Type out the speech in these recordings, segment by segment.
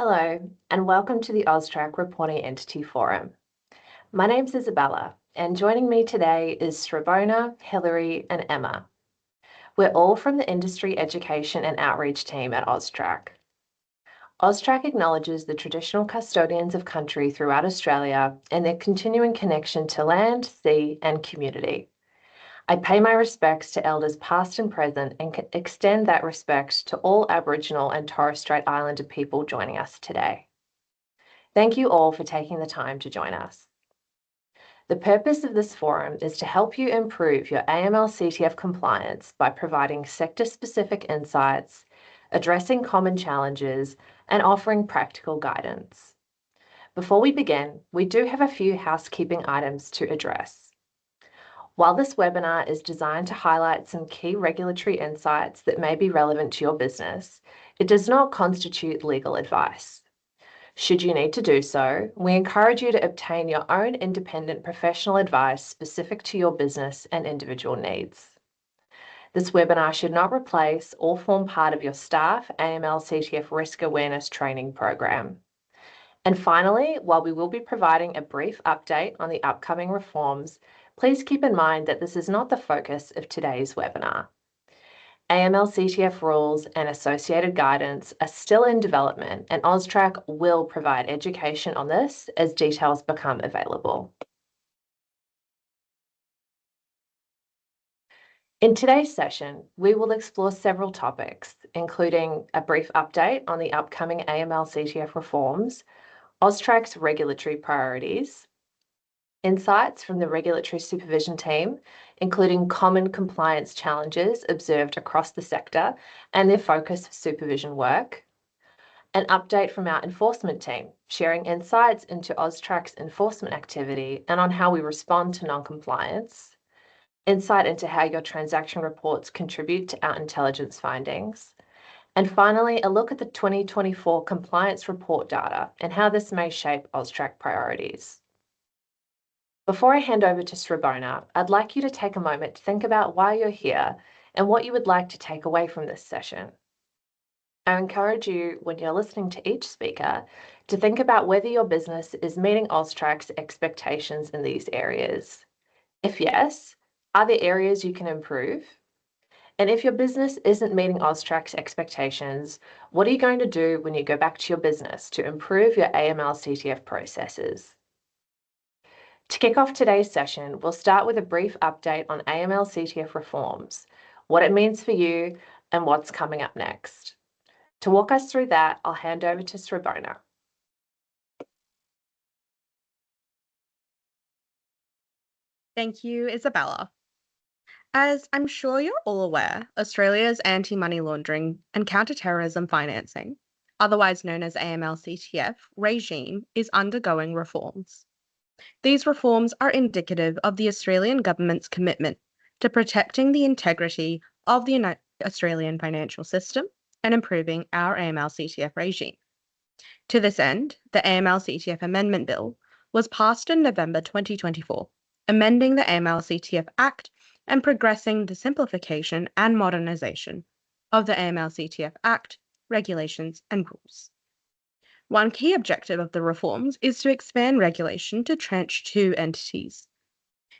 Hello, and welcome to the AUSTRAC Reporting Entity Forum. My name's Isabella, and joining me today is Srabona, Hilary, and Emma. We're all from the Industry Education and Outreach team at AUSTRAC. AUSTRAC acknowledges the traditional custodians of country throughout Australia and their continuing connection to land, sea, and community. I pay my respects to elders past and present and extend that respect to all Aboriginal and Torres Strait Islander people joining us today. Thank you all for taking the time to join us. The purpose of this forum is to help you improve your AML-CTF compliance by providing sector-specific insights, addressing common challenges, and offering practical guidance. Before we begin, we do have a few housekeeping items to address. While this webinar is designed to highlight some key regulatory insights that may be relevant to your business, it does not constitute legal advice. Should you need to do so, we encourage you to obtain your own independent professional advice specific to your business and individual needs. This webinar should not replace or form part of your staff AML-CTF risk awareness training program. And finally, while we will be providing a brief update on the upcoming reforms, please keep in mind that this is not the focus of today's webinar. AML-CTF rules and associated guidance are still in development, and AUSTRAC will provide education on this as details become available. In today's session, we will explore several topics, including a brief update on the upcoming AML-CTF reforms, AUSTRAC's regulatory priorities, insights from the regulatory supervision team, including common compliance challenges observed across the sector and their focus for supervision work, an update from our enforcement team, sharing insights into AUSTRAC's enforcement activity and on how we respond to non-compliance, insight into how your transaction reports contribute to our intelligence findings, and finally, a look at the 2024 compliance report data and how this may shape AUSTRAC priorities. Before I hand over to Srabona, I'd like you to take a moment to think about why you're here and what you would like to take away from this session. I encourage you, when you're listening to each speaker, to think about whether your business is meeting AUSTRAC's expectations in these areas. If yes, are there areas you can improve? And if your business isn't meeting AUSTRAC's expectations, what are you going to do when you go back to your business to improve your AML-CTF processes? To kick off today's session, we'll start with a brief update on AML-CTF reforms, what it means for you, and what's coming up next. To walk us through that, I'll hand over to Srabona. Thank you, Isabella. As I'm sure you're all aware, Australia's anti-money laundering and counter-terrorism financing, otherwise known as AML-CTF, regime is undergoing reforms. These reforms are indicative of the Australian government's commitment to protecting the integrity of the Australian financial system and improving our AML-CTF regime. To this end, the AML-CTF Amendment Bill was passed in November 2024, amending the AML-CTF Act and progressing the simplification and modernisation of the AML-CTF Act, regulations and rules. One key objective of the reforms is to expand regulation to Tranche 2 entities.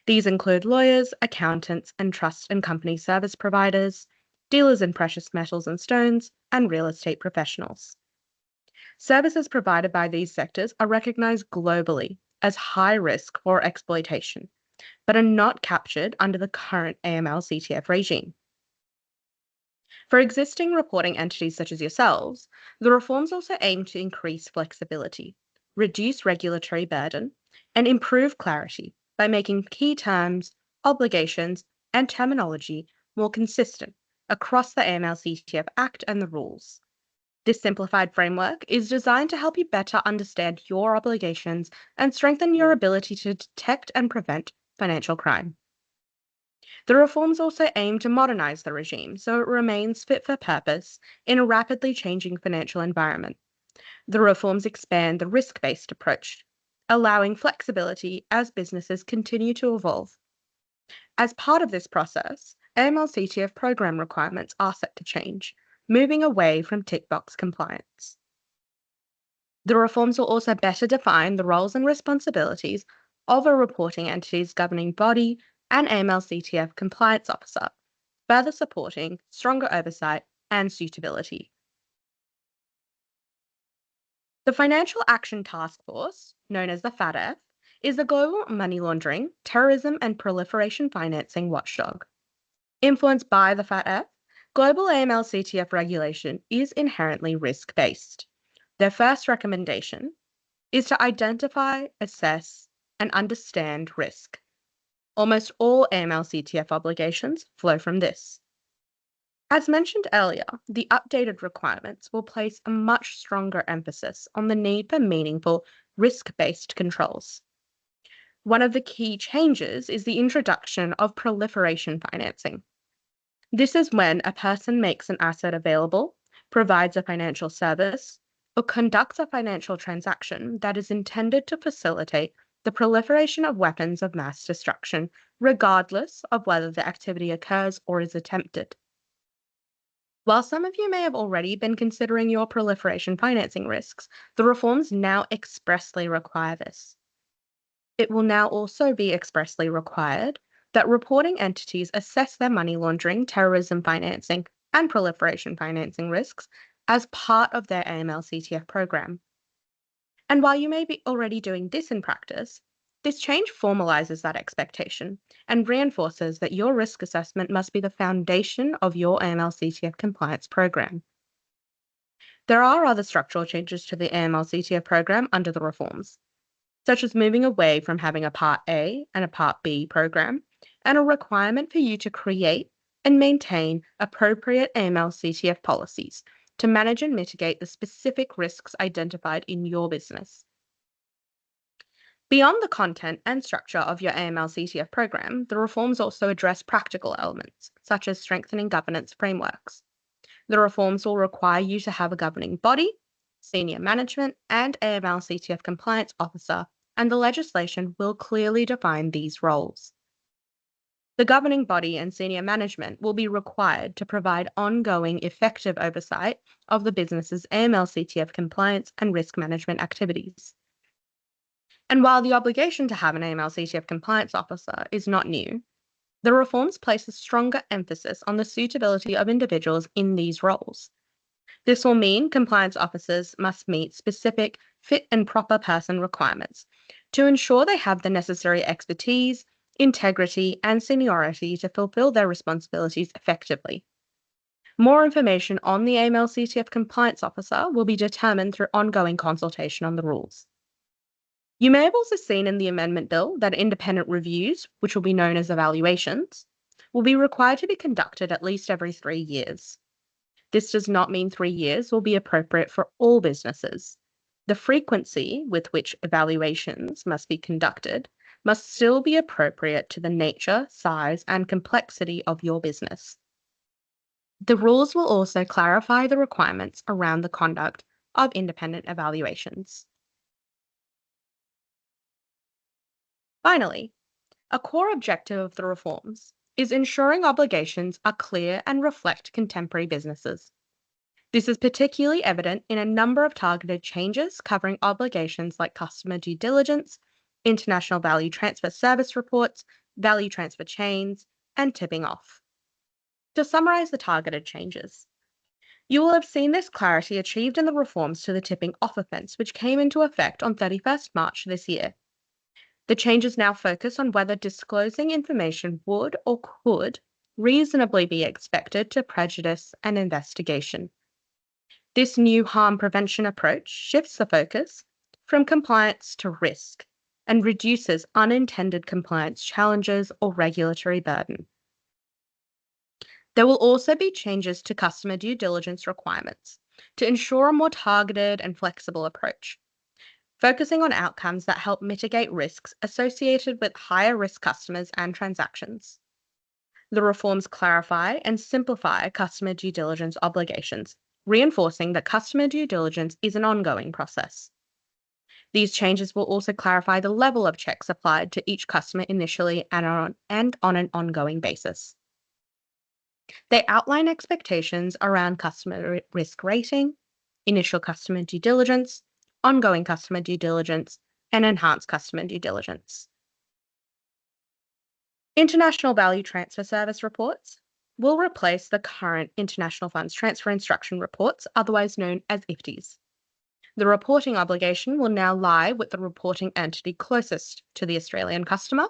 These include lawyers, accountants, and trust and company service providers, dealers in precious metals and stones, and real estate professionals. Services provided by these sectors are recognised globally as high risk for exploitation, but are not captured under the current AML-CTF regime. For existing reporting entities such as yourselves, the reforms also aim to increase flexibility, reduce regulatory burden, and improve clarity by making key terms, obligations, and terminology more consistent across the AML-CTF Act and the rules. This simplified framework is designed to help you better understand your obligations and strengthen your ability to detect and prevent financial crime. The reforms also aim to modernise the regime so it remains fit for purpose in a rapidly changing financial environment. The reforms expand the risk-based approach, allowing flexibility as businesses continue to evolve. As part of this process, AML-CTF program requirements are set to change, moving away from tick box compliance. The reforms will also better define the roles and responsibilities of a reporting entity's governing body and AML-CTF compliance officer, further supporting stronger oversight and suitability. The Financial Action Task Force, known as the FATF, is the global money laundering, terrorism, and proliferation financing watchdog. Influenced by the FATF, global AML-CTF regulation is inherently risk-based. Their first recommendation is to identify, assess, and understand risk. Almost all AML-CTF obligations flow from this. As mentioned earlier, the updated requirements will place a much stronger emphasis on the need for meaningful risk-based controls. One of the key changes is the introduction of proliferation financing. This is when a person makes an asset available, provides a financial service, or conducts a financial transaction that is intended to facilitate the proliferation of weapons of mass destruction, regardless of whether the activity occurs or is attempted. While some of you may have already been considering your proliferation financing risks, the reforms now expressly require this. It will now also be expressly required that reporting entities assess their money laundering, terrorism financing, and proliferation financing risks as part of their AML-CTF program. And while you may be already doing this in practice, this change formalizes that expectation and reinforces that your risk assessment must be the foundation of your AML-CTF compliance program. There are other structural changes to the AML-CTF program under the reforms, such as moving away from having a Part A and a Part B program, and a requirement for you to create and maintain appropriate AML-CTF policies to manage and mitigate the specific risks identified in your business. Beyond the content and structure of your AML-CTF program, the reforms also address practical elements, such as strengthening governance frameworks. The reforms will require you to have a governing body, senior management, and AML-CTF compliance officer, and the legislation will clearly define these roles. The governing body and senior management will be required to provide ongoing effective oversight of the business's AML-CTF compliance and risk management activities. And while the obligation to have an AML-CTF compliance officer is not new, the reforms place a stronger emphasis on the suitability of individuals in these roles. This will mean compliance officers must meet specific fit and proper person requirements to ensure they have the necessary expertise, integrity, and seniority to fulfill their responsibilities effectively. More information on the AML-CTF compliance officer will be determined through ongoing consultation on the rules. You may have also seen in the amendment bill that independent reviews, which will be known as evaluations, will be required to be conducted at least every 3 years. This does not mean 3 years will be appropriate for all businesses. The frequency with which evaluations must be conducted must still be appropriate to the nature, size, and complexity of your business. The rules will also clarify the requirements around the conduct of independent evaluations. Finally, a core objective of the reforms is ensuring obligations are clear and reflect contemporary businesses. This is particularly evident in a number of targeted changes covering obligations like customer due diligence, international value transfer service reports, value transfer chains, and tipping off. To summarize the targeted changes, you will have seen this clarity achieved in the reforms to the tipping off offence, which came into effect on 31st March this year. The changes now focus on whether disclosing information would or could reasonably be expected to prejudice an investigation. This new harm prevention approach shifts the focus from compliance to risk and reduces unintended compliance challenges or regulatory burden. There will also be changes to customer due diligence requirements to ensure a more targeted and flexible approach, focusing on outcomes that help mitigate risks associated with higher risk customers and transactions. The reforms clarify and simplify customer due diligence obligations, reinforcing that customer due diligence is an ongoing process. These changes will also clarify the level of checks applied to each customer initially and on an ongoing basis. They outline expectations around customer risk rating, initial customer due diligence, ongoing customer due diligence, and enhanced customer due diligence. International Value Transfer Service reports will replace the current International Funds Transfer Instruction reports, otherwise known as IFTIs. The reporting obligation will now lie with the reporting entity closest to the Australian customer,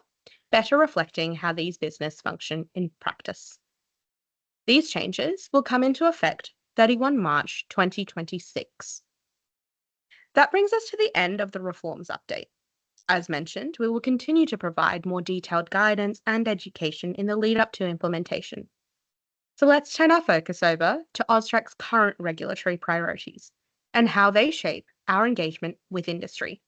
better reflecting how these businesses function in practice. These changes will come into effect 31 March 2026. That brings us to the end of the reforms update. As mentioned, we will continue to provide more detailed guidance and education in the lead up to implementation. So let's turn our focus over to AUSTRAC's current regulatory priorities and how they shape our engagement with industry.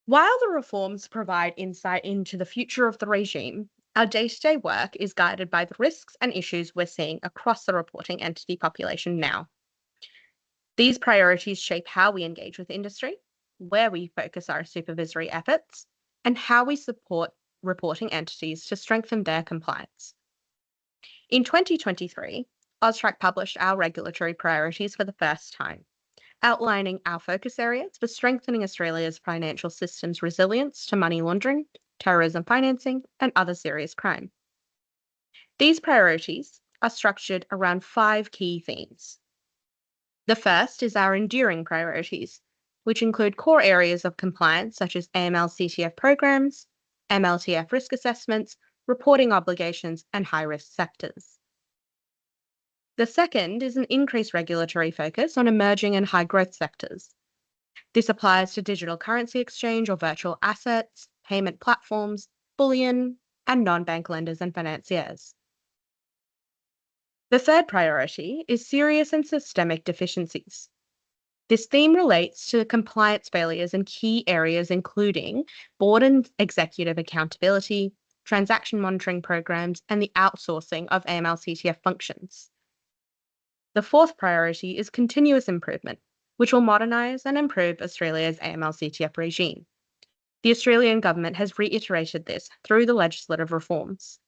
While the reforms provide insight into the future of the regime, our day-to-day work is guided by the risks and issues we're seeing across the reporting entity population now. These priorities shape how we engage with industry, where we focus our supervisory efforts, and how we support reporting entities to strengthen their compliance. In 2023, AUSTRAC published our regulatory priorities for the first time, outlining our focus areas for strengthening Australia's financial system's resilience to money laundering, terrorism financing, and other serious crime. These priorities are structured around 5 key themes. The first is our enduring priorities, which include core areas of compliance such as AML-CTF programs, MLTF risk assessments, reporting obligations, and high-risk sectors. The second is an increased regulatory focus on emerging and high-growth sectors. This applies to digital currency exchange or virtual assets, payment platforms, bullion, and non-bank lenders and financiers. The third priority is serious and systemic deficiencies. This theme relates to compliance failures in key areas including board and executive accountability, transaction monitoring programs, and the outsourcing of AML-CTF functions. The fourth priority is continuous improvement, which will modernise and improve Australia's AML-CTF regime. The Australian government has reiterated this through the legislative reforms.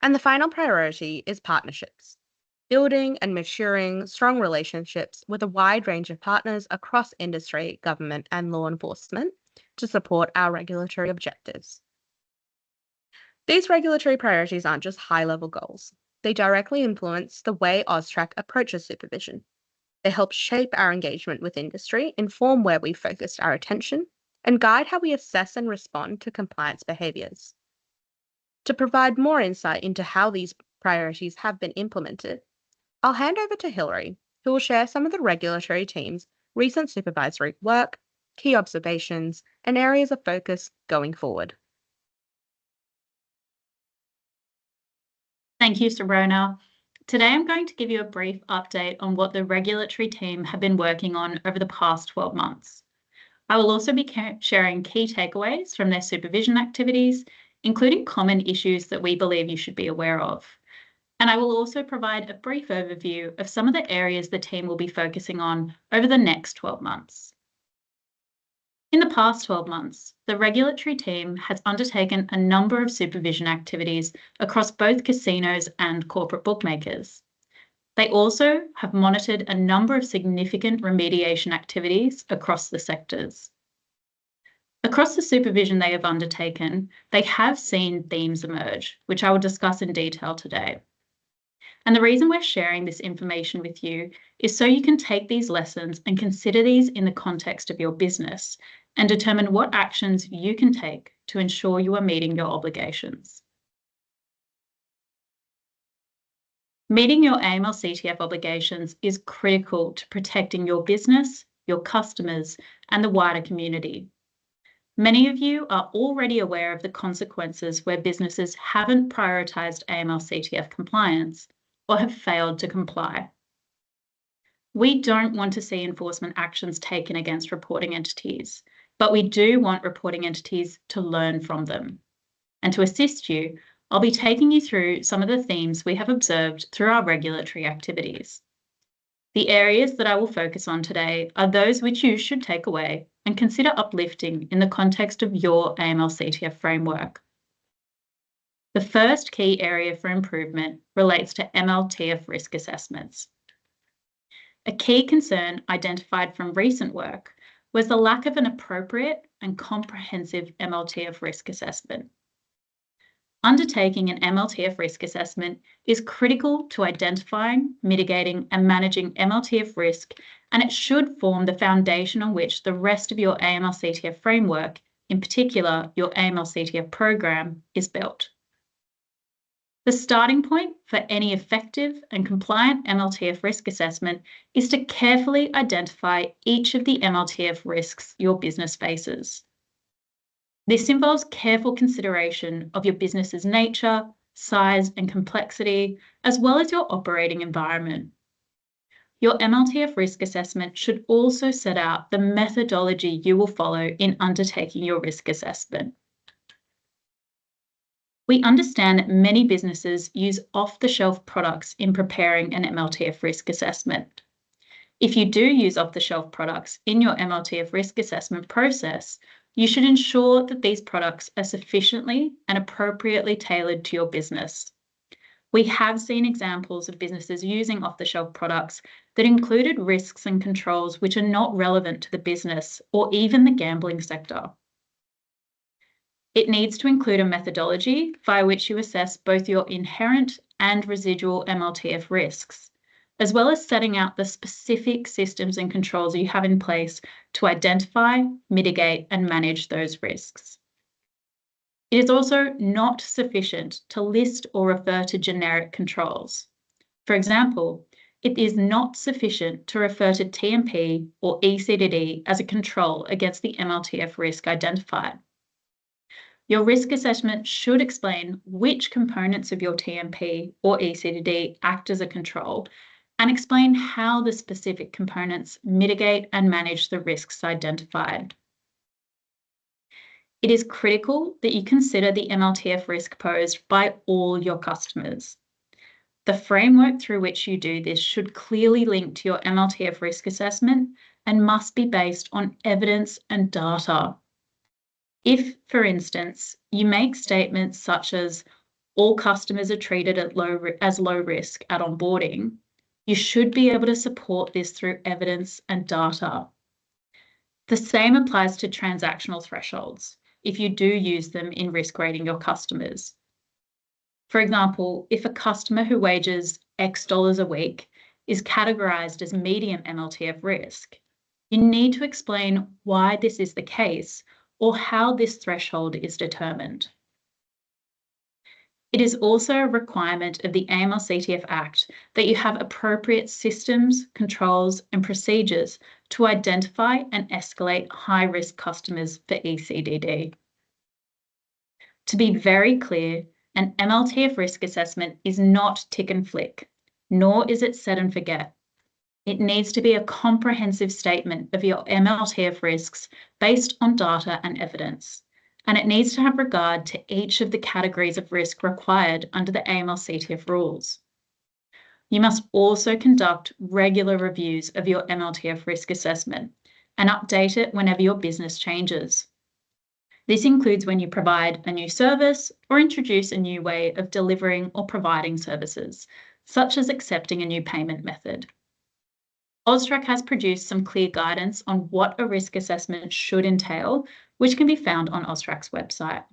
And the final priority is partnerships, building and maturing strong relationships with a wide range of partners across industry, government, and law enforcement to support our regulatory objectives. These regulatory priorities aren't just high-level goals. They directly influence the way AUSTRAC approaches supervision. They help shape our engagement with industry, inform where we focused our attention, and guide how we assess and respond to compliance behaviours. To provide more insight into how these priorities have been implemented, I'll hand over to Hilary, who will share some of the regulatory team's recent supervisory work, key observations, and areas of focus going forward. Thank you, Sirona. Today I'm going to give you a brief update on what the regulatory team have been working on over the past 12 months. I will also be sharing key takeaways from their supervision activities, including common issues that we believe you should be aware of. And I will also provide a brief overview of some of the areas the team will be focusing on over the next 12 months. In the past 12 months, the regulatory team has undertaken a number of supervision activities across both casinos and corporate bookmakers. They also have monitored a number of significant remediation activities across the sectors. Across the supervision they have undertaken, they have seen themes emerge, which I will discuss in detail today. And the reason we're sharing this information with you is so you can take these lessons and consider these in the context of your business and determine what actions you can take to ensure you are meeting your obligations. Meeting your AML-CTF obligations is critical to protecting your business, your customers, and the wider community. Many of you are already aware of the consequences where businesses haven't prioritised AML-CTF compliance or have failed to comply. We don't want to see enforcement actions taken against reporting entities, but we do want reporting entities to learn from them. And to assist you, I'll be taking you through some of the themes we have observed through our regulatory activities. The areas that I will focus on today are those which you should take away and consider uplifting in the context of your AML-CTF framework. The first key area for improvement relates to MLTF risk assessments. a key concern identified from recent work was the lack of an appropriate and comprehensive MLTF risk assessment. Undertaking an MLTF risk assessment is critical to identifying, mitigating, and managing MLTF risk, and it should form the foundation on which the rest of your AML-CTF framework, in particular your AML-CTF program, is built. The starting point for any effective and compliant MLTF risk assessment is to carefully identify each of the MLTF risks your business faces. This involves careful consideration of your business's nature, size, and complexity, as well as your operating environment. Your MLTF risk assessment should also set out the methodology you will follow in undertaking your risk assessment. We understand that many businesses use off-the-shelf products in preparing an MLTF risk assessment. If you do use off-the-shelf products in your MLTF risk assessment process, you should ensure that these products are sufficiently and appropriately tailored to your business. We have seen examples of businesses using off-the-shelf products that included risks and controls which are not relevant to the business or even the gambling sector. It needs to include a methodology via which you assess both your inherent and residual MLTF risks, as well as setting out the specific systems and controls you have in place to identify, mitigate, and manage those risks. It is also not sufficient to list or refer to generic controls. For example, it is not sufficient to refer to TMP or ECDD as a control against the MLTF risk identified. Your risk assessment should explain which components of your TMP or ECDD act as a control and explain how the specific components mitigate and manage the risks identified. It is critical that you consider the MLTF risk posed by all your customers. The framework through which you do this should clearly link to your MLTF risk assessment and must be based on evidence and data. If, for instance, you make statements such as all customers are treated as low risk at onboarding, you should be able to support this through evidence and data. The same applies to transactional thresholds if you do use them in risk rating your customers. For example, if a customer who wages X dollars a week is categorized as medium MLTF risk, you need to explain why this is the case or how this threshold is determined. It is also a requirement of the AML-CTF Act that you have appropriate systems, controls, and procedures to identify and escalate high-risk customers for ECDD. To be very clear, an MLTF risk assessment is not tick and flick, nor is it set and forget. It needs to be a comprehensive statement of your MLTF risks based on data and evidence, and it needs to have regard to each of the categories of risk required under the AML-CTF rules. You must also conduct regular reviews of your MLTF risk assessment and update it whenever your business changes. This includes when you provide a new service or introduce a new way of delivering or providing services, such as accepting a new payment method. AUSTRAC has produced some clear guidance on what a risk assessment should entail, which can be found on AUSTRAC's website.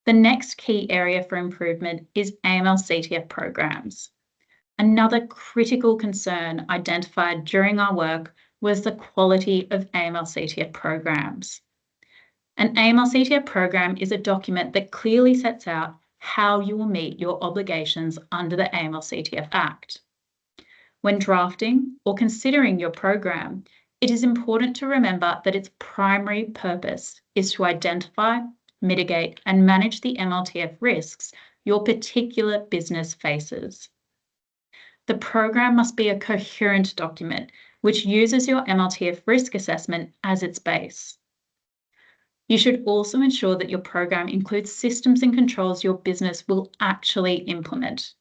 The next key area for improvement is AML-CTF programs. Another critical concern identified during our work was the quality of AML-CTF programs. An AML-CTF program is a document that clearly sets out how you will meet your obligations under the AML-CTF Act. When drafting or considering your program, it is important to remember that its primary purpose is to identify, mitigate, and manage the MLTF risks your particular business faces. The program must be a coherent document which uses your MLTF risk assessment as its base. You should also ensure that your program includes systems and controls your business will actually implement.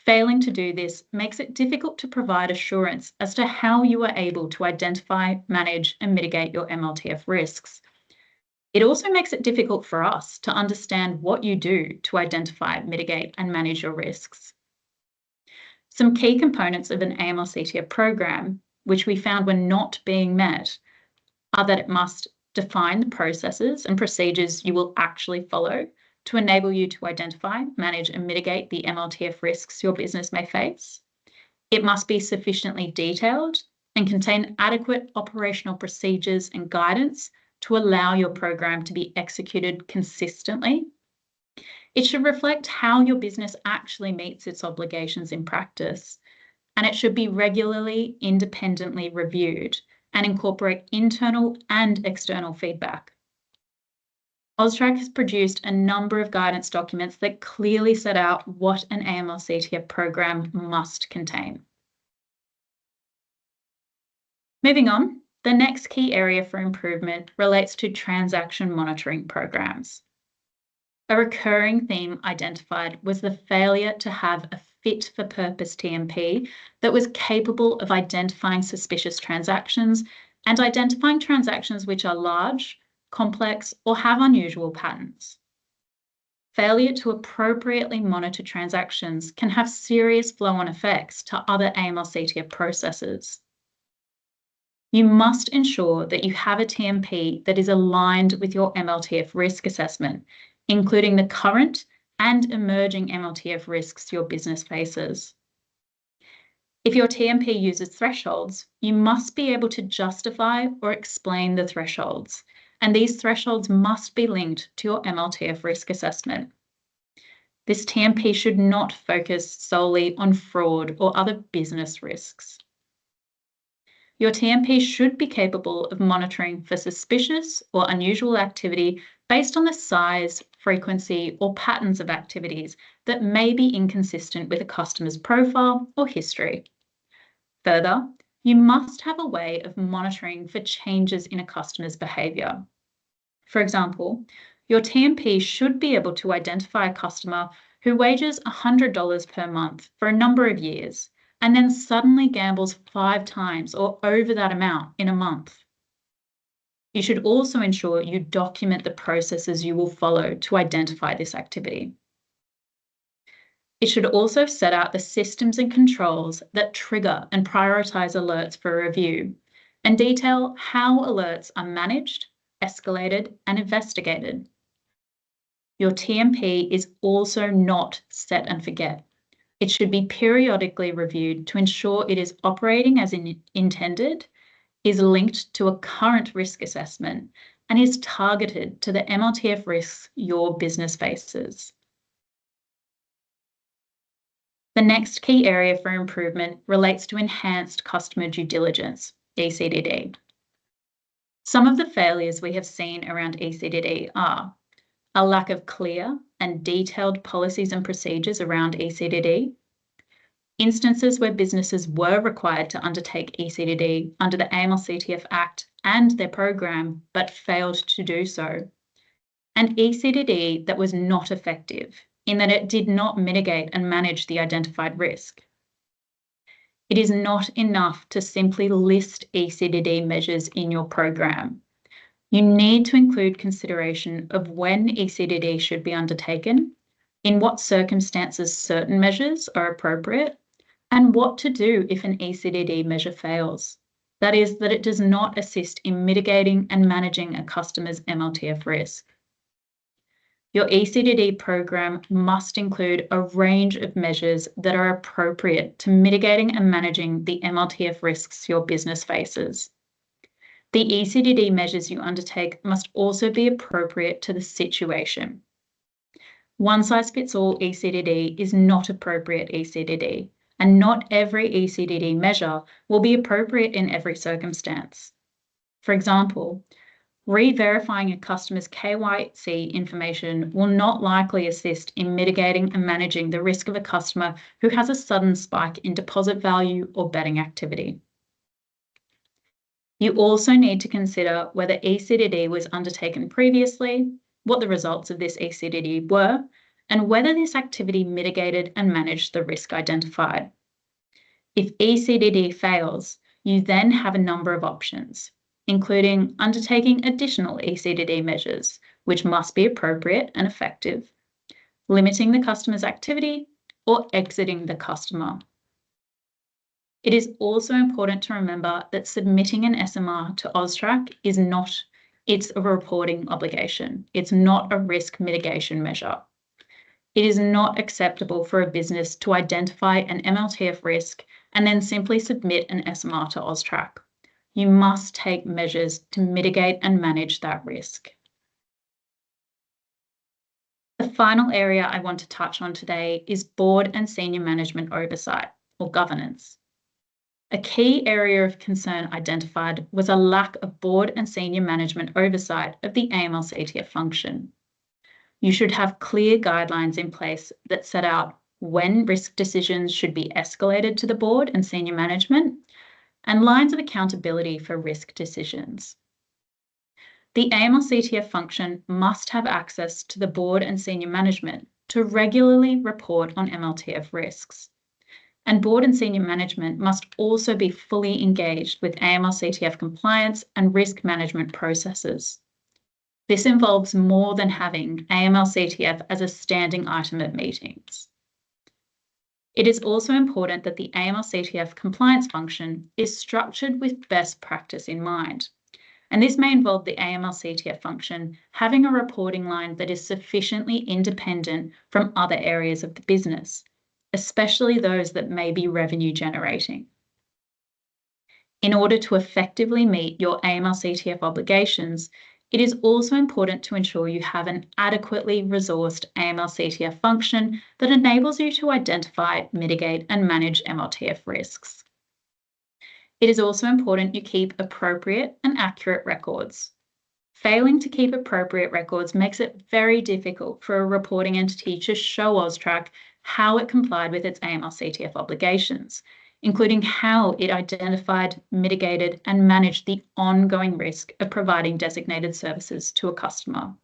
Failing to do this makes it difficult to provide assurance as to how you are able to identify, manage, and mitigate your MLTF risks. It also makes it difficult for us to understand what you do to identify, mitigate, and manage your risks. Some key components of an AML-CTF program, which we found were not being met, are that it must define the processes and procedures you will actually follow to enable you to identify, manage, and mitigate the MLTF risks your business may face. It must be sufficiently detailed and contain adequate operational procedures and guidance to allow your program to be executed consistently. It should reflect how your business actually meets its obligations in practice, and it should be regularly, independently reviewed and incorporate internal and external feedback. AUSTRAC has produced a number of guidance documents that clearly set out what an AML-CTF program must contain. Moving on, the next key area for improvement relates to transaction monitoring programs. A recurring theme identified was the failure to have a fit-for-purpose TMP that was capable of identifying suspicious transactions and identifying transactions which are large, complex, or have unusual patterns. Failure to appropriately monitor transactions can have serious flow-on effects to other AML-CTF processes. You must ensure that you have a TMP that is aligned with your MLTF risk assessment, including the current and emerging MLTF risks your business faces. If your TMP uses thresholds, you must be able to justify or explain the thresholds, and these thresholds must be linked to your MLTF risk assessment. This TMP should not focus solely on fraud or other business risks. Your TMP should be capable of monitoring for suspicious or unusual activity based on the size, frequency, or patterns of activities that may be inconsistent with a customer's profile or history. Further, you must have a way of monitoring for changes in a customer's behaviour. For example, your TMP should be able to identify a customer who wages $100 per month for a number of years and then suddenly gambles 5 times or over that amount in a month. You should also ensure you document the processes you will follow to identify this activity. It should also set out the systems and controls that trigger and prioritise alerts for review and detail how alerts are managed, escalated, and investigated. Your TMP is also not set and forget. It should be periodically reviewed to ensure it is operating as intended, is linked to a current risk assessment, and is targeted to the MLTF risks your business faces. The next key area for improvement relates to enhanced customer due diligence, ECDD. Some of the failures we have seen around ECDD are a lack of clear and detailed policies and procedures around ECDD, instances where businesses were required to undertake ECDD under the AML-CTF Act and their program but failed to do so, and ECDD that was not effective in that it did not mitigate and manage the identified risk. It is not enough to simply list ECDD measures in your program. You need to include consideration of when ECDD should be undertaken, in what circumstances certain measures are appropriate, and what to do if an ECDD measure fails. That is, that it does not assist in mitigating and managing a customer's MLTF risk. Your ECDD program must include a range of measures that are appropriate to mitigating and managing the MLTF risks your business faces. The ECDD measures you undertake must also be appropriate to the situation. One-size-fits-all ECDD is not appropriate ECDD, and not every ECDD measure will be appropriate in every circumstance. For example, re-verifying a customer's KYC information will not likely assist in mitigating and managing the risk of a customer who has a sudden spike in deposit value or betting activity. You also need to consider whether ECDD was undertaken previously, what the results of this ECDD were, and whether this activity mitigated and managed the risk identified. If ECDD fails, you then have a number of options, including undertaking additional ECDD measures, which must be appropriate and effective, limiting the customer's activity, or exiting the customer. It is also important to remember that submitting an SMR to AUSTRAC is not, it's a reporting obligation. It's not a risk mitigation measure. It is not acceptable for a business to identify an MLTF risk and then simply submit an SMR to AUSTRAC. You must take measures to mitigate and manage that risk. The final area I want to touch on today is board and senior management oversight, or governance. A key area of concern identified was a lack of board and senior management oversight of the AML-CTF function. You should have clear guidelines in place that set out when risk decisions should be escalated to the board and senior management, and lines of accountability for risk decisions. The AML-CTF function must have access to the board and senior management to regularly report on MLTF risks. And board and senior management must also be fully engaged with AML-CTF compliance and risk management processes. This involves more than having AML-CTF as a standing item at meetings. It is also important that the AML-CTF compliance function is structured with best practice in mind. And this may involve the AML-CTF function having a reporting line that is sufficiently independent from other areas of the business, especially those that may be revenue generating. In order to effectively meet your AML-CTF obligations, it is also important to ensure you have an adequately resourced AML-CTF function that enables you to identify, mitigate, and manage MLTF risks. It is also important you keep appropriate and accurate records. Failing to keep appropriate records makes it very difficult for a reporting entity to show AUSTRAC how it complied with its AML-CTF obligations, including how it identified, mitigated, and managed the ongoing risk of providing designated services to a customer.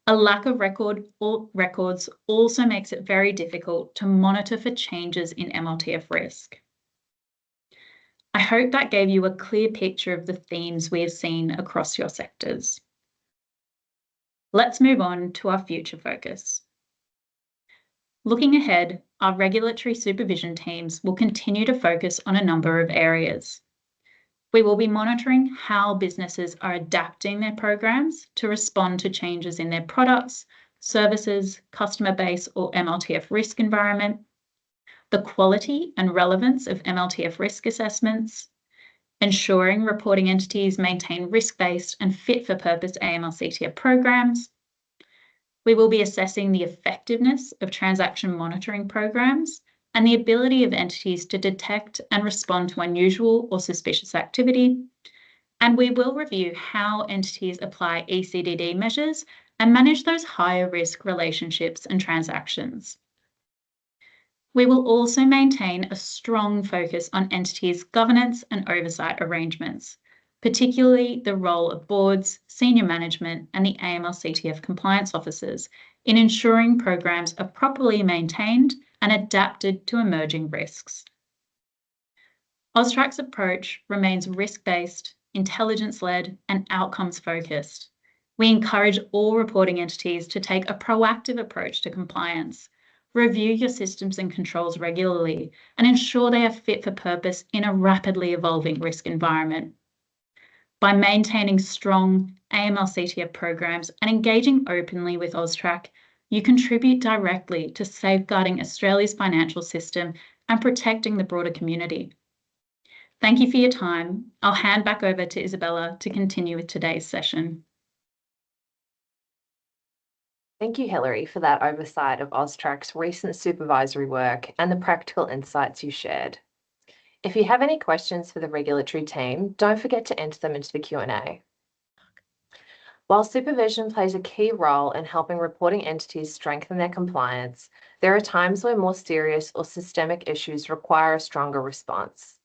A lack of records also makes it very difficult to monitor for changes in MLTF risk. I hope that gave you a clear picture of the themes we have seen across your sectors. Let's move on to our future focus. Looking ahead, our regulatory supervision teams will continue to focus on a number of areas. We will be monitoring how businesses are adapting their programs to respond to changes in their products, services, customer base, or MLTF risk environment, the quality and relevance of MLTF risk assessments, ensuring reporting entities maintain risk-based and fit-for-purpose AML-CTF programs. We will be assessing the effectiveness of transaction monitoring programs and the ability of entities to detect and respond to unusual or suspicious activity. And we will review how entities apply ECDD measures and manage those higher risk relationships and transactions. We will also maintain a strong focus on entities' governance and oversight arrangements, particularly the role of boards, senior management, and the AML-CTF compliance officers in ensuring programs are properly maintained and adapted to emerging risks. AUSTRAC's approach remains risk-based, intelligence-led, and outcomes-focused. We encourage all reporting entities to take a proactive approach to compliance, review your systems and controls regularly, and ensure they are fit for purpose in a rapidly evolving risk environment. By maintaining strong AML-CTF programs and engaging openly with AUSTRAC, you contribute directly to safeguarding Australia's financial system and protecting the broader community. Thank you for your time. I'll hand back over to Isabella to continue with today's session. Thank you, Hilary, for that oversight of AUSTRAC's recent supervisory work and the practical insights you shared. If you have any questions for the regulatory team, don't forget to enter them into the Q&A. While supervision plays a key role in helping reporting entities strengthen their compliance, there are times where more serious or systemic issues require a stronger response.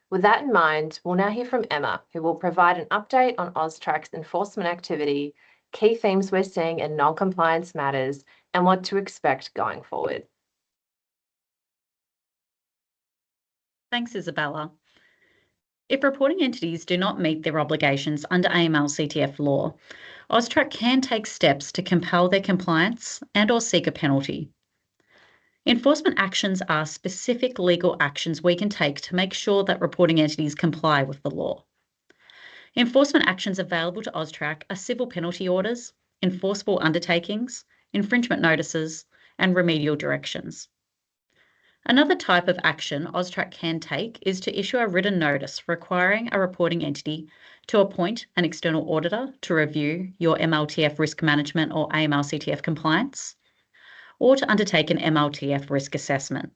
With that in mind, we'll now hear from Emma, who will provide an update on AUSTRAC's enforcement activity, key themes we're seeing in non-compliance matters, and what to expect going forward. Thanks, Isabella. If reporting entities do not meet their obligations under AML-CTF law, AUSTRAC can take steps to compel their compliance and/or seek a penalty. Enforcement actions are specific legal actions we can take to make sure that reporting entities comply with the law. Enforcement actions available to AUSTRAC are civil penalty orders, enforceable undertakings, infringement notices, and remedial directions. Another type of action AUSTRAC can take is to issue a written notice requiring a reporting entity to appoint an external auditor to review your MLTF risk management or AML-CTF compliance, or to undertake an MLTF risk assessment.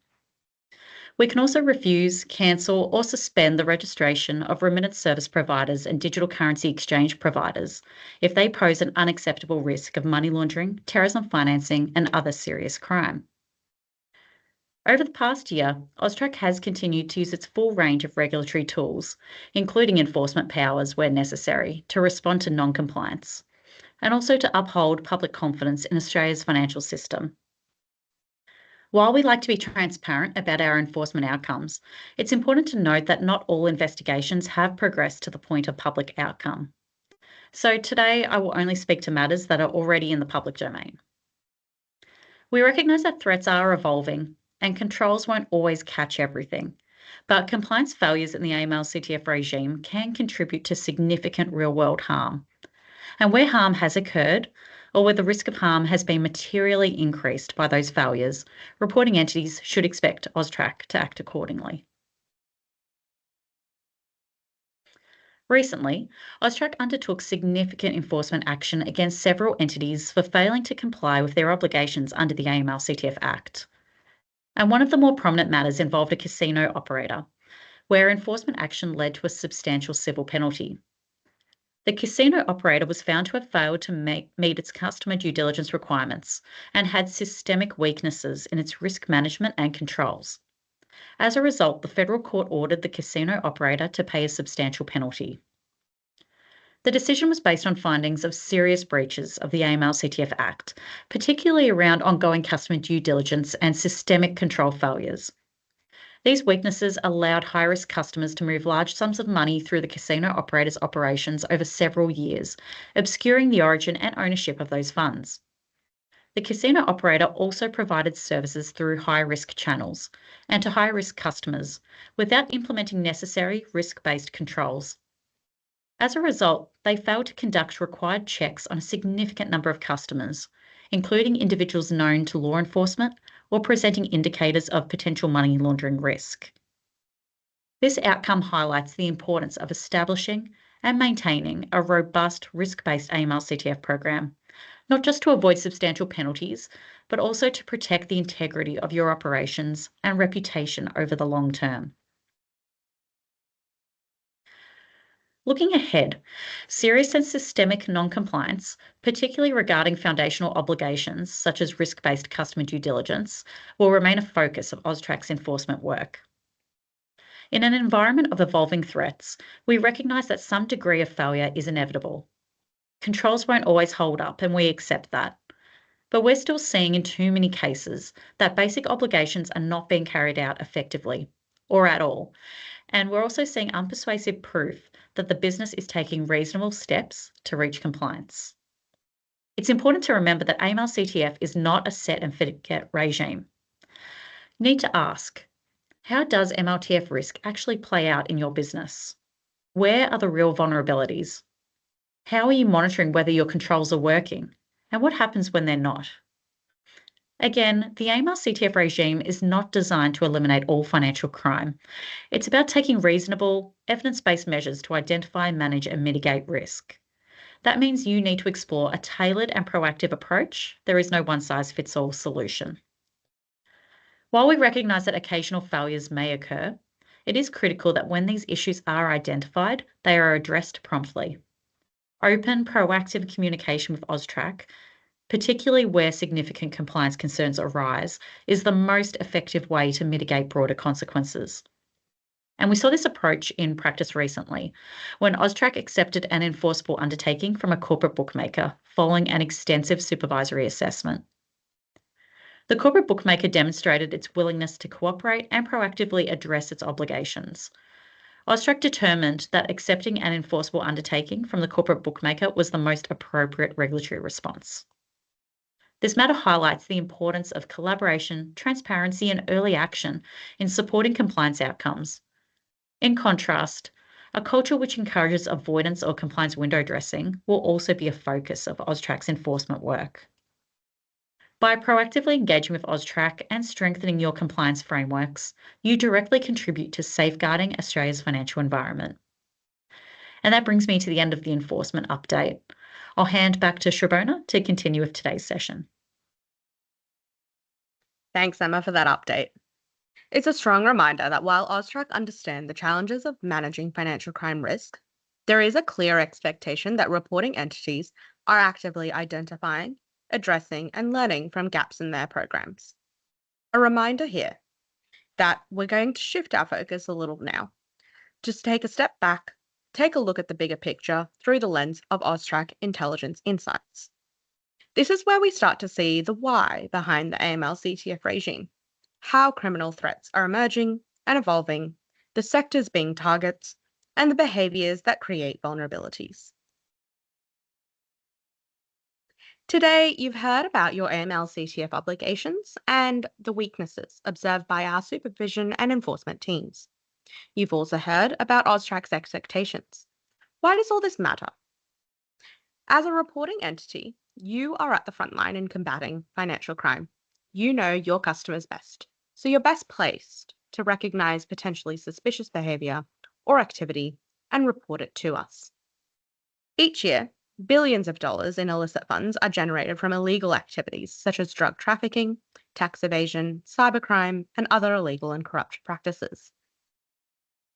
We can also refuse, cancel, or suspend the registration of remittance service providers and digital currency exchange providers if they pose an unacceptable risk of money laundering, terrorism financing, and other serious crime. Over the past year, AUSTRAC has continued to use its full range of regulatory tools, including enforcement powers where necessary, to respond to non-compliance, and also to uphold public confidence in Australia's financial system. While we like to be transparent about our enforcement outcomes, it's important to note that not all investigations have progressed to the point of public outcome. So today, I will only speak to matters that are already in the public domain. We recognise that threats are evolving and controls won't always catch everything, but compliance failures in the AML-CTF regime can contribute to significant real-world harm. And where harm has occurred, or where the risk of harm has been materially increased by those failures, reporting entities should expect AUSTRAC to act accordingly. Recently, AUSTRAC undertook significant enforcement action against several entities for failing to comply with their obligations under the AML-CTF Act. And one of the more prominent matters involved a casino operator, where enforcement action led to a substantial civil penalty. The casino operator was found to have failed to meet its customer due diligence requirements and had systemic weaknesses in its risk management and controls. As a result, the federal court ordered the casino operator to pay a substantial penalty. The decision was based on findings of serious breaches of the AML-CTF Act, particularly around ongoing customer due diligence and systemic control failures. These weaknesses allowed high-risk customers to move large sums of money through the casino operator's operations over several years, obscuring the origin and ownership of those funds. The casino operator also provided services through high-risk channels and to high-risk customers without implementing necessary risk-based controls. As a result, they failed to conduct required checks on a significant number of customers, including individuals known to law enforcement or presenting indicators of potential money laundering risk. This outcome highlights the importance of establishing and maintaining a robust risk-based AML-CTF program, not just to avoid substantial penalties, but also to protect the integrity of your operations and reputation over the long term. Looking ahead, serious and systemic non-compliance, particularly regarding foundational obligations such as risk-based customer due diligence, will remain a focus of AUSTRAC's enforcement work. In an environment of evolving threats, we recognise that some degree of failure is inevitable. Controls won't always hold up, and we accept that. But we're still seeing in too many cases that basic obligations are not being carried out effectively, or at all. And we're also seeing unpersuasive proof that the business is taking reasonable steps to reach compliance. It's important to remember that AML-CTF is not a set and forget regime. You need to ask, how does MLTF risk actually play out in your business? Where are the real vulnerabilities? How are you monitoring whether your controls are working? And what happens when they're not? Again, the AML-CTF regime is not designed to eliminate all financial crime. It's about taking reasonable, evidence-based measures to identify, manage, and mitigate risk. That means you need to explore a tailored and proactive approach. There is no one-size-fits-all solution. While we recognise that occasional failures may occur, it is critical that when these issues are identified, they are addressed promptly. Open, proactive communication with AUSTRAC, particularly where significant compliance concerns arise, is the most effective way to mitigate broader consequences. And we saw this approach in practice recently, when AUSTRAC accepted an enforceable undertaking from a corporate bookmaker following an extensive supervisory assessment. The corporate bookmaker demonstrated its willingness to cooperate and proactively address its obligations. AUSTRAC determined that accepting an enforceable undertaking from the corporate bookmaker was the most appropriate regulatory response. This matter highlights the importance of collaboration, transparency, and early action in supporting compliance outcomes. In contrast, a culture which encourages avoidance or compliance window dressing will also be a focus of AUSTRAC's enforcement work. By proactively engaging with AUSTRAC and strengthening your compliance frameworks, you directly contribute to safeguarding Australia's financial environment. And that brings me to the end of the enforcement update. I'll hand back to Shrabona to continue with today's session. Thanks, Emma, for that update. It's a strong reminder that while AUSTRAC understand the challenges of managing financial crime risk, there is a clear expectation that reporting entities are actively identifying, addressing, and learning from gaps in their programs. A reminder here that we're going to shift our focus a little now. Just take a step back, take a look at the bigger picture through the lens of AUSTRAC Intelligence Insights. This is where we start to see the why behind the AML-CTF regime, how criminal threats are emerging and evolving, the sectors being targets, and the behaviours that create vulnerabilities. Today, you've heard about your AML-CTF obligations and the weaknesses observed by our supervision and enforcement teams. You've also heard about AUSTRAC's expectations. Why does all this matter? As a reporting entity, you are at the front line in combating financial crime. You know your customers best, so you're best placed to recognise potentially suspicious behaviour or activity and report it to us. Each year, billions of dollars in illicit funds are generated from illegal activities such as drug trafficking, tax evasion, cybercrime, and other illegal and corrupt practices.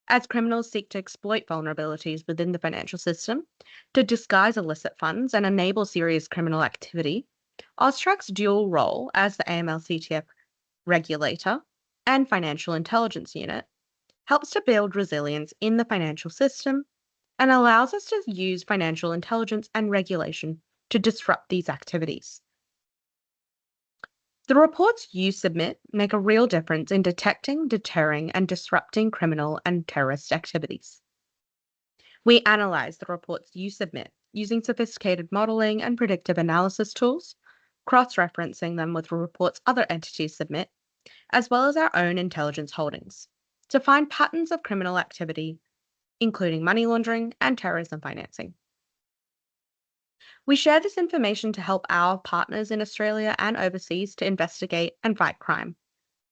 As criminals seek to exploit vulnerabilities within the financial system to disguise illicit funds and enable serious criminal activity, AUSTRAC's dual role as the AML-CTF regulator and financial intelligence unit helps to build resilience in the financial system and allows us to use financial intelligence and regulation to disrupt these activities. The reports you submit make a real difference in detecting, deterring, and disrupting criminal and terrorist activities. We analyse the reports you submit using sophisticated modelling and predictive analysis tools, cross-referencing them with reports other entities submit, as well as our own intelligence holdings, to find patterns of criminal activity, including money laundering and terrorism financing. We share this information to help our partners in Australia and overseas to investigate and fight crime.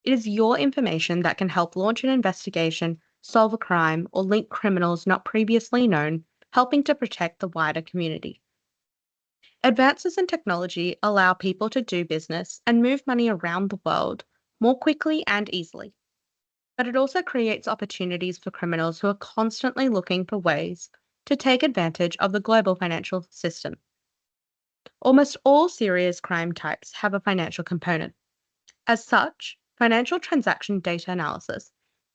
It is your information that can help launch an investigation, solve a crime, or link criminals not previously known, helping to protect the wider community. Advances in technology allow people to do business and move money around the world more quickly and easily. But it also creates opportunities for criminals who are constantly looking for ways to take advantage of the global financial system. Almost all serious crime types have a financial component. As such, financial transaction data analysis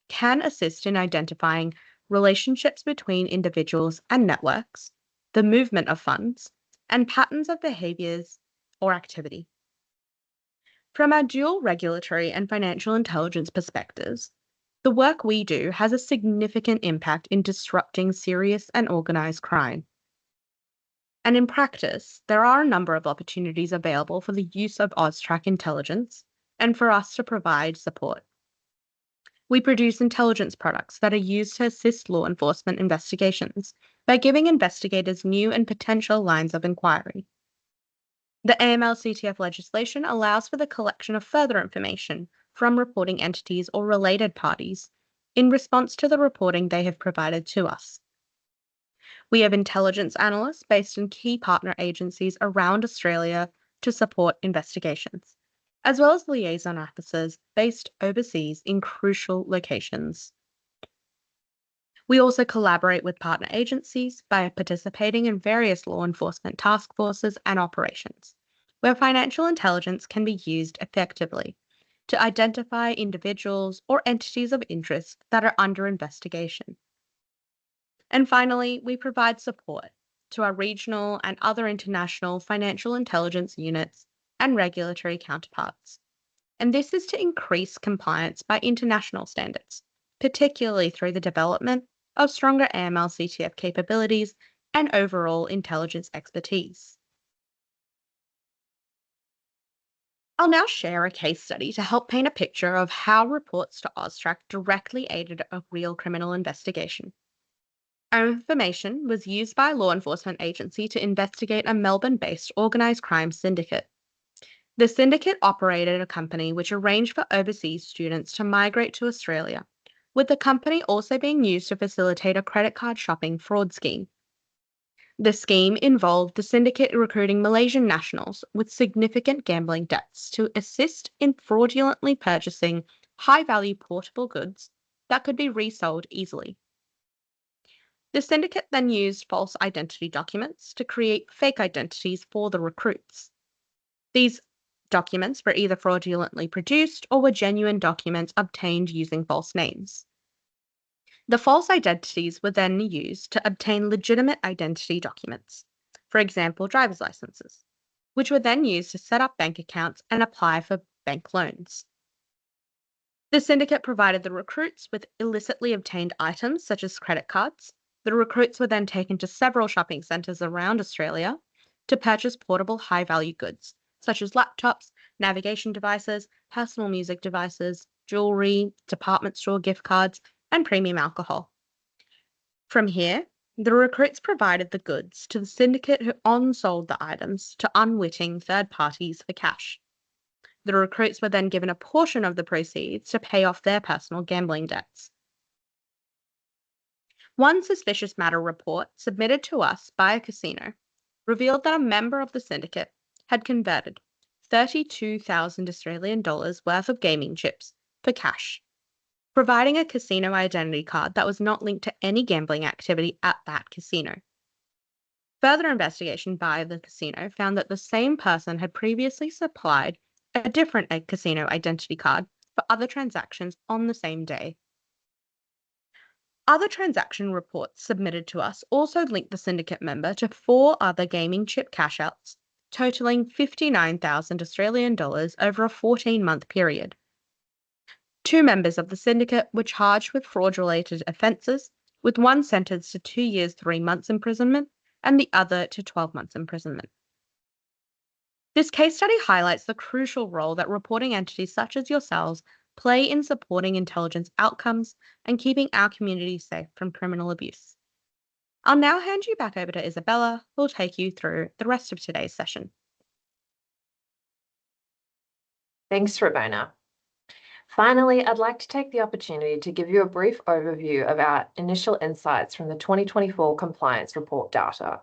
can assist in identifying relationships between individuals and networks, the movement of funds, and patterns of behaviours or activity. From our dual regulatory and financial intelligence perspectives, the work we do has a significant impact in disrupting serious and organised crime. And in practice, there are a number of opportunities available for the use of AUSTRAC intelligence and for us to provide support. We produce intelligence products that are used to assist law enforcement investigations by giving investigators new and potential lines of inquiry. The AML-CTF legislation allows for the collection of further information from reporting entities or related parties in response to the reporting they have provided to us. We have intelligence analysts based in key partner agencies around Australia to support investigations, as well as liaison officers based overseas in crucial locations. We also collaborate with partner agencies by participating in various law enforcement task forces and operations, where financial intelligence can be used effectively to identify individuals or entities of interest that are under investigation. And finally, we provide support to our regional and other international financial intelligence units and regulatory counterparts. And this is to increase compliance by international standards, particularly through the development of stronger AML-CTF capabilities and overall intelligence expertise. I'll now share a case study to help paint a picture of how reports to AUSTRAC directly aided a real criminal investigation. Our information was used by a law enforcement agency to investigate a Melbourne-based organised crime syndicate. The syndicate operated a company which arranged for overseas students to migrate to Australia, with the company also being used to facilitate a credit card shopping fraud scheme. The scheme involved the syndicate recruiting Malaysian nationals with significant gambling debts to assist in fraudulently purchasing high-value portable goods that could be resold easily. The syndicate then used false identity documents to create fake identities for the recruits. These documents were either fraudulently produced or were genuine documents obtained using false names. The false identities were then used to obtain legitimate identity documents, for example, driver's licenses, which were then used to set up bank accounts and apply for bank loans. The syndicate provided the recruits with illicitly obtained items such as credit cards. The recruits were then taken to several shopping centres around Australia to purchase portable high-value goods, such as laptops, navigation devices, personal music devices, jewellery, department store gift cards, and premium alcohol. From here, the recruits provided the goods to the syndicate who on-sold the items to unwitting third parties for cash. The recruits were then given a portion of the proceeds to pay off their personal gambling debts. One suspicious matter report submitted to us by a casino revealed that a member of the syndicate had converted 32,000 Australian dollars worth of gaming chips for cash, providing a casino identity card that was not linked to any gambling activity at that casino. Further investigation by the casino found that the same person had previously supplied a different casino identity card for other transactions on the same day. Other transaction reports submitted to us also linked the syndicate member to 4 other gaming chip cash outs, totaling 59,000 Australian dollars over a 14-month period. 2 members of the syndicate were charged with fraud-related offences, with one sentenced to 2 years 3 months imprisonment and the other to 12 months imprisonment. This case study highlights the crucial role that reporting entities such as yourselves play in supporting intelligence outcomes and keeping our community safe from criminal abuse. I'll now hand you back over to Isabella, who will take you through the rest of today's session. Thanks, Ramona. Finally, I'd like to take the opportunity to give you a brief overview of our initial insights from the 2024 compliance report data.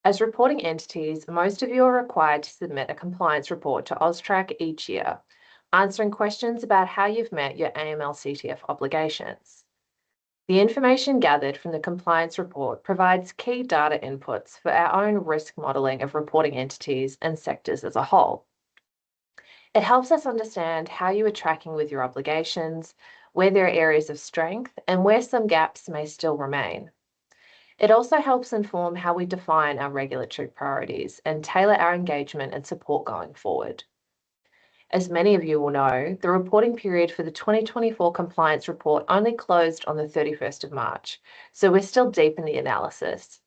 As reporting entities, most of you are required to submit a compliance report to AUSTRAC each year, answering questions about how you've met your AML/CTF obligations. The information gathered from the compliance report provides key data inputs for our own risk modelling of reporting entities and sectors as a whole. It helps us understand how you are tracking with your obligations, where there are areas of strength, and where some gaps may still remain. It also helps inform how we define our regulatory priorities and tailor our engagement and support going forward. As many of you will know, the reporting period for the 2024 compliance report only closed on the 31st of March, so we're still deep in the analysis.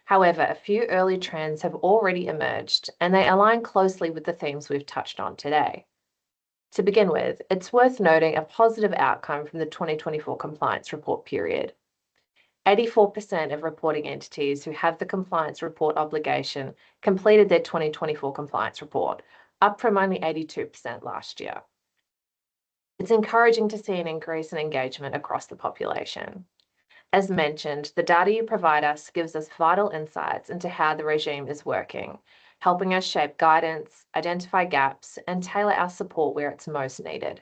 However, a few early trends have already emerged, and they align closely with the themes we've touched on today. To begin with, it's worth noting a positive outcome from the 2024 compliance report period. 84% of reporting entities who have the compliance report obligation completed their 2024 compliance report, up from only 82% last year. It's encouraging to see an increase in engagement across the population. As mentioned, the data you provide us gives us vital insights into how the regime is working, helping us shape guidance, identify gaps, and tailor our support where it's most needed.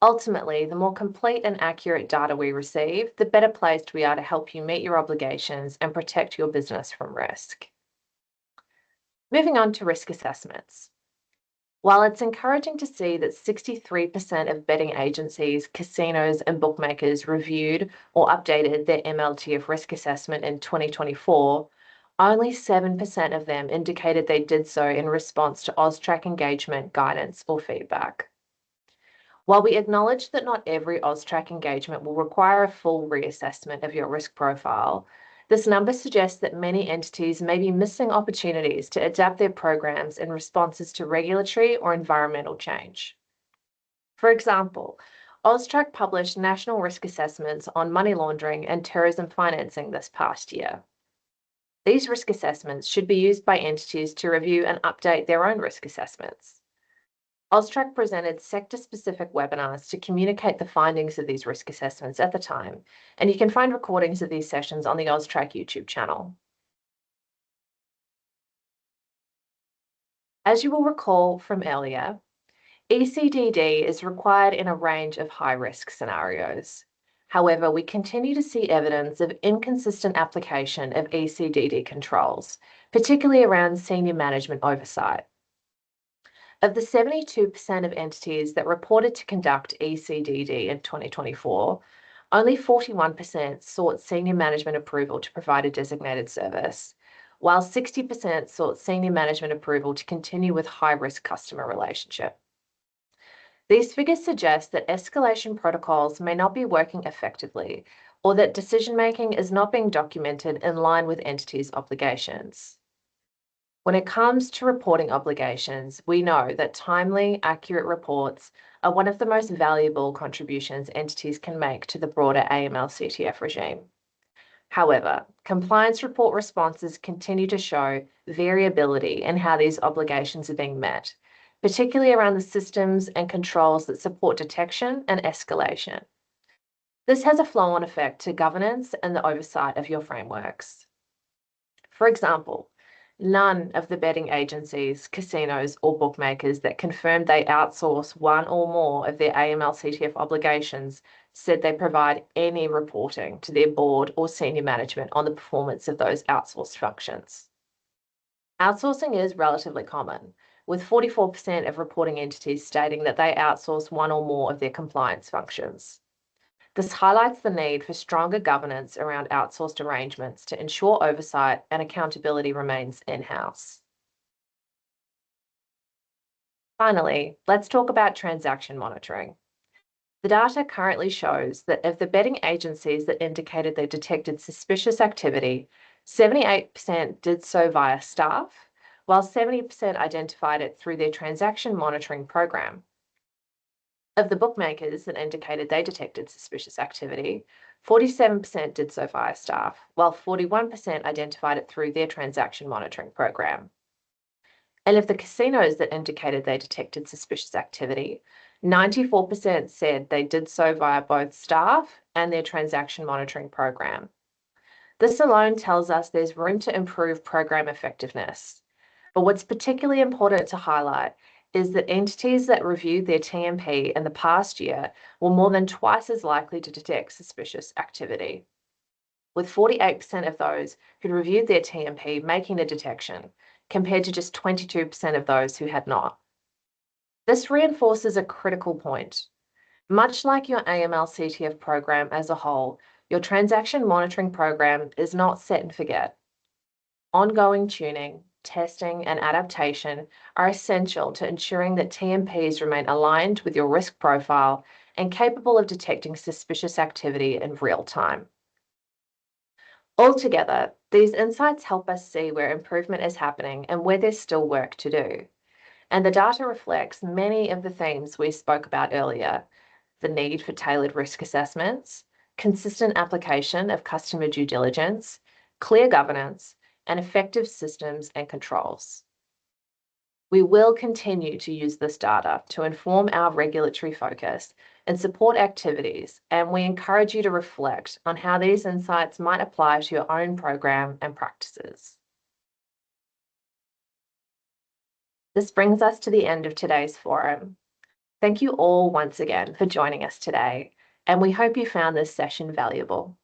Ultimately, the more complete and accurate data we receive, the better placed we are to help you meet your obligations and protect your business from risk. Moving on to risk assessments. While it's encouraging to see that 63% of betting agencies, casinos, and bookmakers reviewed or updated their MLTF risk assessment in 2024, only 7% of them indicated they did so in response to AUSTRAC engagement, guidance, or feedback. While we acknowledge that not every AUSTRAC engagement will require a full reassessment of your risk profile, This number suggests that many entities may be missing opportunities to adapt their programs in responses to regulatory or environmental change. For example, AUSTRAC published national risk assessments on money laundering and terrorism financing this past year. These risk assessments should be used by entities to review and update their own risk assessments. AUSTRAC presented sector-specific webinars to communicate the findings of these risk assessments at the time, and you can find recordings of these sessions on the AUSTRAC YouTube channel. As you will recall from earlier, ECDD is required in a range of high-risk scenarios. However, we continue to see evidence of inconsistent application of ECDD controls, particularly around senior management oversight. Of the 72% of entities that reported to conduct ECDD in 2024, only 41% sought senior management approval to provide a designated service, while 60% sought senior management approval to continue with high-risk customer relationship. These figures suggest that escalation protocols may not be working effectively, or that decision-making is not being documented in line with entities' obligations. When it comes to reporting obligations, we know that timely, accurate reports are one of the most valuable contributions entities can make to the broader AML/CTF regime. However, compliance report responses continue to show variability in how these obligations are being met, particularly around the systems and controls that support detection and escalation. This has a flow-on effect to governance and the oversight of your frameworks. For example, none of the betting agencies, casinos, or bookmakers that confirmed they outsource one or more of their AML/CTF obligations said they provide any reporting to their board or senior management on the performance of those outsourced functions. Outsourcing is relatively common, with 44% of reporting entities stating that they outsource one or more of their compliance functions. This highlights the need for stronger governance around outsourced arrangements to ensure oversight and accountability remains in-house. Finally, let's talk about transaction monitoring. The data currently shows that of the betting agencies that indicated they detected suspicious activity, 78% did so via staff, while 70% identified it through their transaction monitoring program. Of the bookmakers that indicated they detected suspicious activity, 47% did so via staff, while 41% identified it through their transaction monitoring program. And of the casinos that indicated they detected suspicious activity, 94% said they did so via both staff and their transaction monitoring program. This alone tells us there's room to improve program effectiveness. But what's particularly important to highlight is that entities that reviewed their TMP in the past year were more than twice as likely to detect suspicious activity, with 48% of those who reviewed their TMP making a detection, compared to just 22% of those who had not. This reinforces a critical point. Much like your AML/CTF program as a whole, your transaction monitoring program is not set and forget. Ongoing tuning, testing, and adaptation are essential to ensuring that TMPs remain aligned with your risk profile and capable of detecting suspicious activity in real time. Altogether, these insights help us see where improvement is happening and where there's still work to do. And the data reflects many of the themes we spoke about earlier: the need for tailored risk assessments, consistent application of customer due diligence, clear governance, and effective systems and controls. We will continue to use this data to inform our regulatory focus and support activities, and we encourage you to reflect on how these insights might apply to your own program and practices. This brings us to the end of today's forum. Thank you all once again for joining us today, and we hope you found this session valuable.